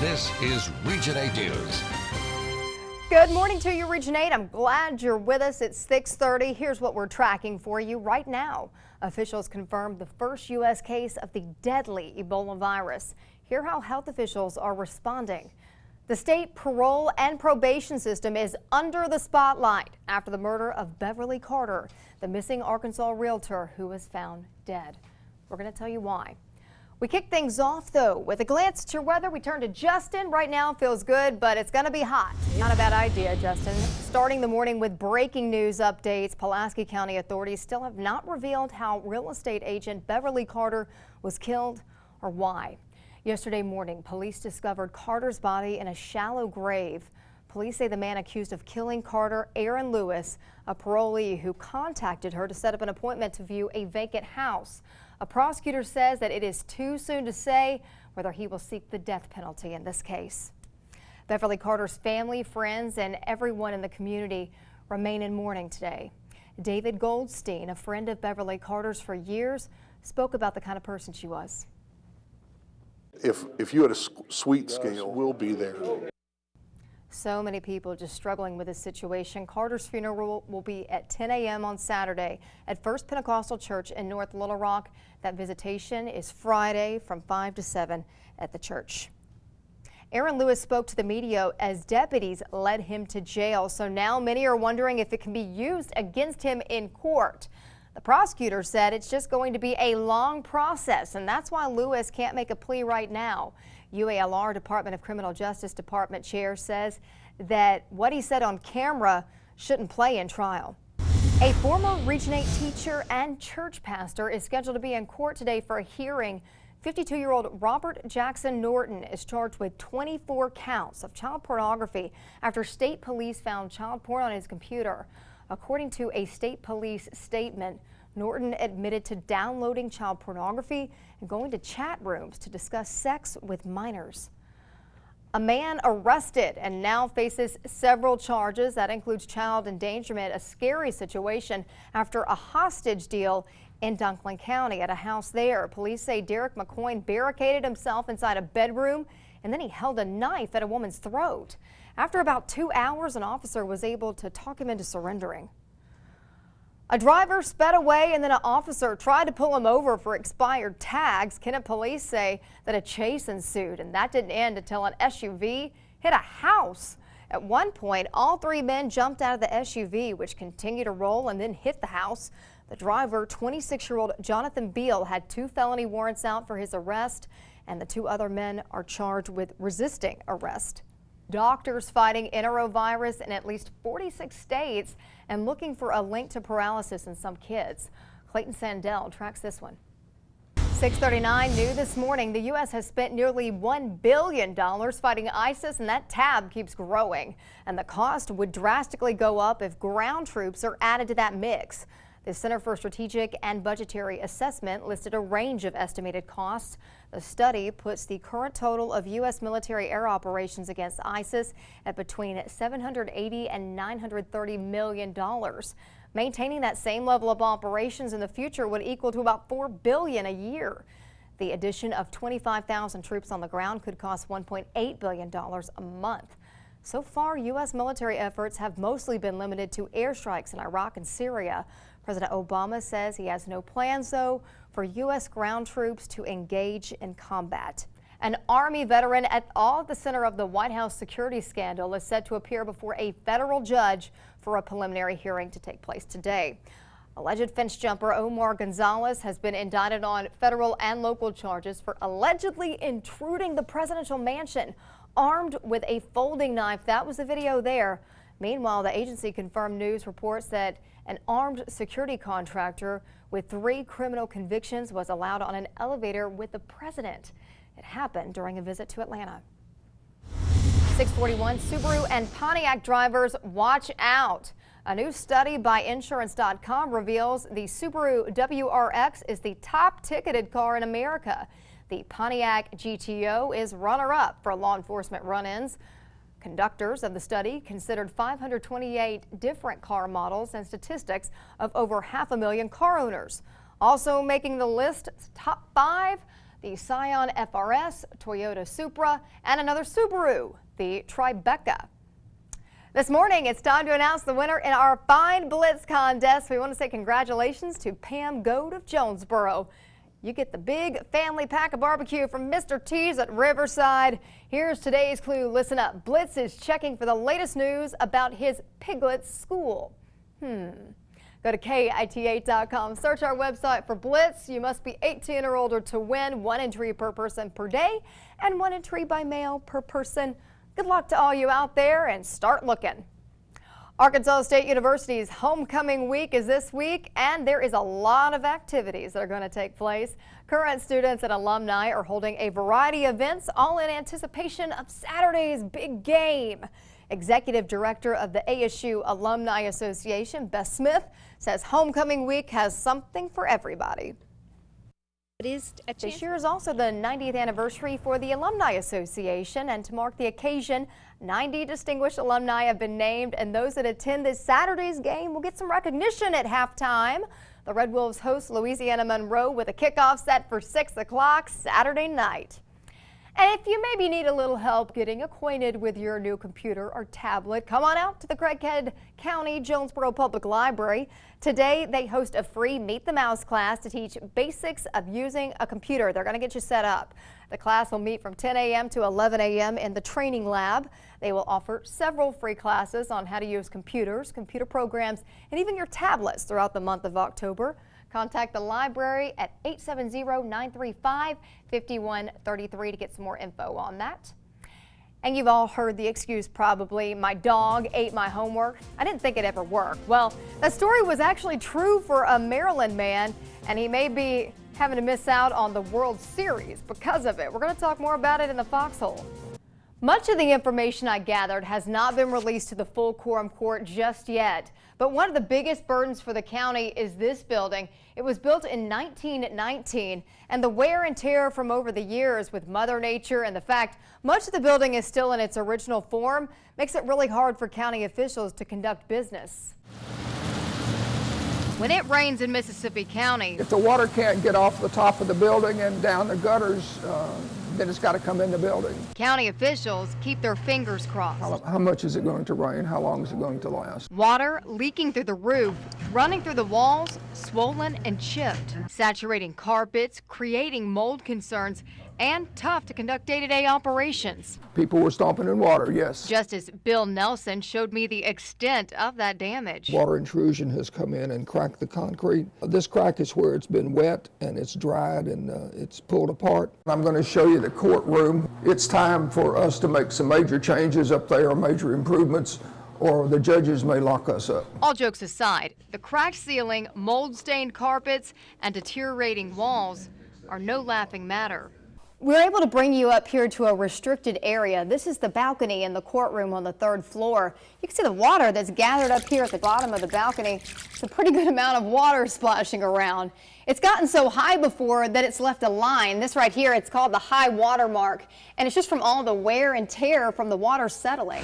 This is Region 8 News. Good morning to you, Region 8. I'm glad you're with us. It's 6:30. Here's what we're tracking for you right now. Officials confirmed the first U.S. case of the deadly Ebola virus. Hear how health officials are responding. The state parole and probation system is under the spotlight after the murder of Beverly Carter, the missing Arkansas realtor who was found dead. We're going to tell you why. We kick things off, though, with a glance at your weather. We turn to Justin. Right now feels good, but it's going to be hot. Not a bad idea, Justin. Starting the morning with breaking news updates. Pulaski County authorities still have not revealed how real estate agent Beverly Carter was killed or why. Yesterday morning, police discovered Carter's body in a shallow grave. Police say the man accused of killing Carter, Aaron Lewis, a parolee who contacted her to set up an appointment to view a vacant house. A prosecutor says that it is too soon to say whether he will seek the death penalty in this case. Beverly Carter's family, friends, and everyone in the community remain in mourning today. David Goldstein, a friend of Beverly Carter's for years, spoke about the kind of person she was. If you had a sweet scale, we'll be there. So many people just struggling with this situation. Carter's funeral will be at 10 a.m. on Saturday at First Pentecostal Church in North Little Rock. That visitation is Friday from 5 to 7 at the church. Aaron Lewis spoke to the media as deputies led him to jail. So now many are wondering if it can be used against him in court. The prosecutor said it's just going to be a long process, and that's why Lewis can't make a plea right now. UALR Department of Criminal Justice Department chair says that what he said on camera shouldn't play in trial. A former Region 8 teacher and church pastor is scheduled to be in court today for a hearing. 52-year-old Robert Jackson Norton is charged with 24 counts of child pornography after state police found child porn on his computer. According to a state police statement, Norton admitted to downloading child pornography and going to chat rooms to discuss sex with minors. A man arrested and now faces several charges. That includes child endangerment, a scary situation after a hostage deal in Dunklin County at a house there. Police say Derek McCoy barricaded himself inside a bedroom and then he held a knife at a woman's throat. After about 2 hours, an officer was able to talk him into surrendering. A driver sped away and then an officer tried to pull him over for expired tags. Kennett police say that a chase ensued, and that didn't end until an SUV hit a house. At one point, all three men jumped out of the SUV, which continued to roll and then hit the house. The driver, 26-year-old Jonathan Beal, had 2 felony warrants out for his arrest, and the 2 other men are charged with resisting arrest. Doctors fighting enterovirus in at least 46 states and looking for a link to paralysis in some kids. Clayton Sandell tracks this one. 6:39 new this morning. The U.S. has spent nearly $1 billion fighting ISIS, and that tab keeps growing. And the cost would drastically go up if ground troops are added to that mix. The Center for Strategic and Budgetary Assessment listed a range of estimated costs. The study puts the current total of U.S. military air operations against ISIS at between $780 and $930 million. Maintaining that same level of operations in the future would equal to about $4 billion a year. The addition of 25,000 troops on the ground could cost $1.8 billion a month. So far, U.S. military efforts have mostly been limited to airstrikes in Iraq and Syria. President Obama says he has no plans, though, for U.S. ground troops to engage in combat. An Army veteran at the center of the White House security scandal is set to appear before a federal judge for a preliminary hearing to take place today. Alleged fence jumper Omar Gonzalez has been indicted on federal and local charges for allegedly intruding the presidential mansion armed with a folding knife. That was the video there. Meanwhile, the agency confirmed news reports that an armed security contractor with 3 criminal convictions was allowed on an elevator with the president. It happened during a visit to Atlanta. 6:41, Subaru and Pontiac drivers, watch out. A new study by Insurance.com reveals the Subaru WRX is the top ticketed car in America. The Pontiac GTO is runner-up for law enforcement run-ins. Conductors of the study considered 528 different car models and statistics of over 500,000 car owners. Also making the list, top 5, the Scion FRS, Toyota Supra, and another Subaru, the Tribeca. This morning, it's time to announce the winner in our Find Blitz contest. We want to say congratulations to Pam Goad of Jonesboro. You get the big family pack of barbecue from Mr. T's at Riverside. Here's today's clue. Listen up. Blitz is checking for the latest news about his Piglet's school. Go to KIT8.com. Search our website for Blitz. You must be 18 or older to win. 1 entry per person per day and 1 entry by mail per person. Good luck to all you out there and start looking. Arkansas State University's homecoming week is this week, and there is a lot of activities that are going to take place. Current students and alumni are holding a variety of events, all in anticipation of Saturday's big game. Executive Director of the ASU Alumni Association, Beth Smith, says homecoming week has something for everybody. This year is also the 90th anniversary for the Alumni Association, and to mark the occasion, 90 distinguished alumni have been named, and those that attend this Saturday's game will get some recognition at halftime. The Red Wolves host Louisiana Monroe with a kickoff set for 6 o'clock Saturday night. And if you maybe need a little help getting acquainted with your new computer or tablet, come on out to the Craighead County Jonesboro Public Library. Today, they host a free Meet the Mouse class to teach basics of using a computer. They're going to get you set up. The class will meet from 10 a.m. to 11 a.m. in the training lab. They will offer several free classes on how to use computers, computer programs, and even your tablets throughout the month of October. Contact the library at 870-935-5133 to get some more info on that. And you've all heard the excuse probably, my dog ate my homework. I didn't think it ever worked. Well, that story was actually true for a Maryland man, and he may be having to miss out on the World Series because of it. We're going to talk more about it in the Foxhole. Much of the information I gathered has not been released to the full quorum court just yet. But one of the biggest burdens for the county is this building. It was built in 1919, and the wear and tear from over the years with Mother Nature and the fact much of the building is still in its original form makes it really hard for county officials to conduct business. When it rains in Mississippi County, if the water can't get off the top of the building and down the gutters, then it's got to come in the building. County officials keep their fingers crossed. How much is it going to rain? How long is it going to last? Water leaking through the roof, running through the walls, swollen and chipped, saturating carpets, creating mold concerns, and tough to conduct day-to-day operations. People were stomping in water, yes. Justice Bill Nelson showed me the extent of that damage. Water intrusion has come in and cracked the concrete. This crack is where it's been wet and it's dried and it's pulled apart. I'm going to show you the courtroom. It's time for us to make some major changes up there, major improvements, or the judges may lock us up. All jokes aside, the cracked ceiling, mold-stained carpets, and deteriorating walls are no laughing matter. We're able to bring you up here to a restricted area. This is the balcony in the courtroom on the 3rd floor. You can see the water that's gathered up here at the bottom of the balcony. It's a pretty good amount of water splashing around. It's gotten so high before that it's left a line. This right here, it's called the high water mark, and it's just from all the wear and tear from the water settling.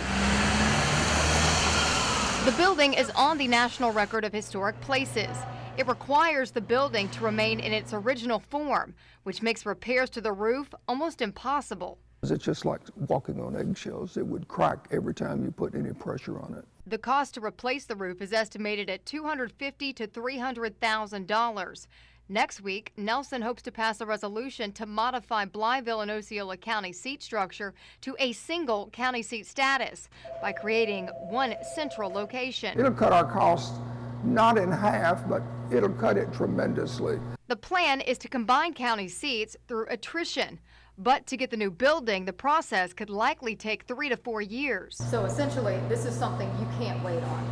The building is on the National Record of Historic Places. It requires the building to remain in its original form, which makes repairs to the roof almost impossible. It's just like walking on eggshells. It would crack every time you put any pressure on it. The cost to replace the roof is estimated at $250,000 to $300,000. Next week, Nelson hopes to pass a resolution to modify Blytheville and Osceola County seat structure to a single county seat status by creating one central location. It'll cut our costs not in half, but it'll cut it tremendously. The plan is to combine county seats through attrition. But to get the new building, the process could likely take 3 to 4 years. So essentially, this is something you can't wait on.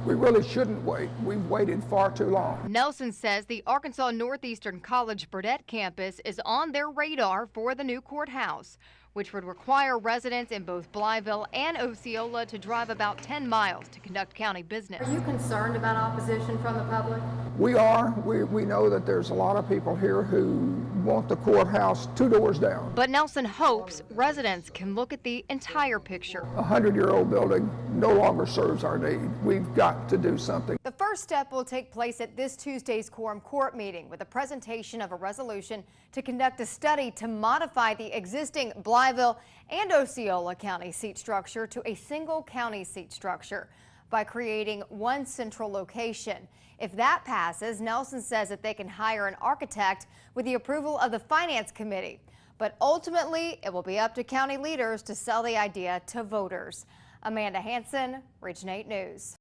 We really shouldn't wait. We've waited far too long. Nelson says the Arkansas Northeastern College Burdett campus is on their radar for the new courthouse. which would require residents in both Blytheville and Osceola to drive about 10 miles to conduct county business. Are you concerned about opposition from the public? We are. We know that there's a lot of people here who want the courthouse 2 doors down. But Nelson hopes residents can look at the entire picture. A 100-year-old building no longer serves our need. We've got to do something. The first step will take place at this Tuesday's quorum court meeting with a presentation of a resolution to conduct a study to modify the existing Blytheville and Osceola County seat structure to a single county seat structure by creating one central location. If that passes, Nelson says that they can hire an architect with the approval of the Finance Committee. But ultimately, it will be up to county leaders to sell the idea to voters. Amanda Hanson, Region 8 News.